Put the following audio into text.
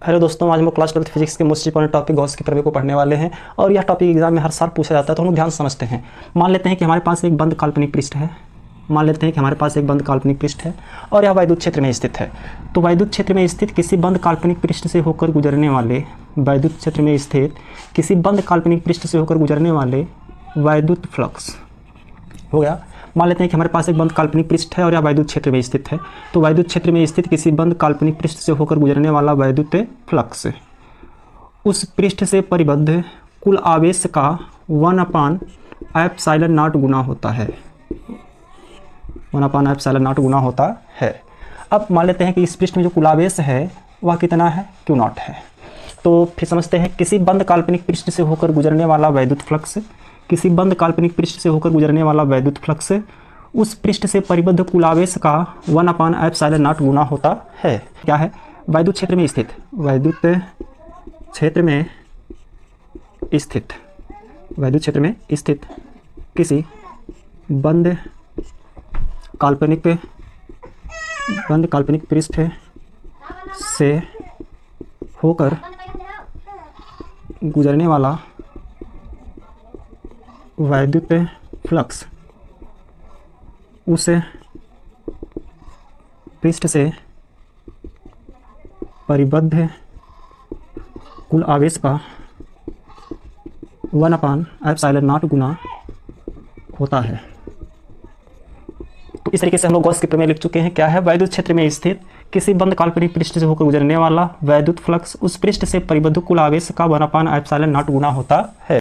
Hello दोस्तों, आज हम क्लास 12 फिजिक्स के मोस्ट इंपॉर्टेंट टॉपिक गॉस की प्रमेय को पढ़ने वाले हैं। और यह टॉपिक एग्जाम में हर साल पूछा जाता है, तो हम लोग ध्यान से समझते हैं। मान लेते हैं कि हमारे पास एक बंद काल्पनिक पृष्ठ है। और यह वैद्युत क्षेत्र में स्थित है। तो वैद्युत क्षेत्र में स्थित किसी बंद काल्पनिक पृष्ठ से होकर गुजरने वाले वैद्युत फ्लक्स हो गया। मान लेते हैं कि हमारे पास एक बंद काल्पनिक पृष्ठ है और यह वैद्युत क्षेत्र में स्थित है। तो वैद्युत क्षेत्र में स्थित किसी बंद काल्पनिक पृष्ठ से होकर गुजरने वाला वैद्युत फ्लक्स उस पृष्ठ से परिबद्ध कुल आवेश का 1/ε0 गुना होता है। 1/ε0 गुना होता है। अब मान लेते हैं कि इस पृष्ठ में जो कुल आवेश है वह कितना है, Q0 है। तो फिर समझते हैं, किसी बंद काल्पनिक पृष्ठ से होकर गुजरने वाला वैद्युत फ्लक्स उस पृष्ठ से परिबद्ध कुल आवेश का 1/ε0 गुना होता है। क्या है? वैद्युत क्षेत्र में स्थित किसी बंद काल्पनिक पृष्ठ से होकर गुजरने वाला वैद्युत फ्लक्स उस पृष्ठ से परिबद्ध कुल आवेश का 1/ε0 गुना होता है। तो इस तरीके से हम लोग गॉस के प्रमेय लिख चुके हैं। क्या है? वैद्युत क्षेत्र में स्थित किसी बंद काल्पनिक पृष्ठ से होकर गुजरने वाला वैद्युत फ्लक्स उस पृष्ठ से परिबद्ध कुल आवेश का 1/ε0 गुना होता है।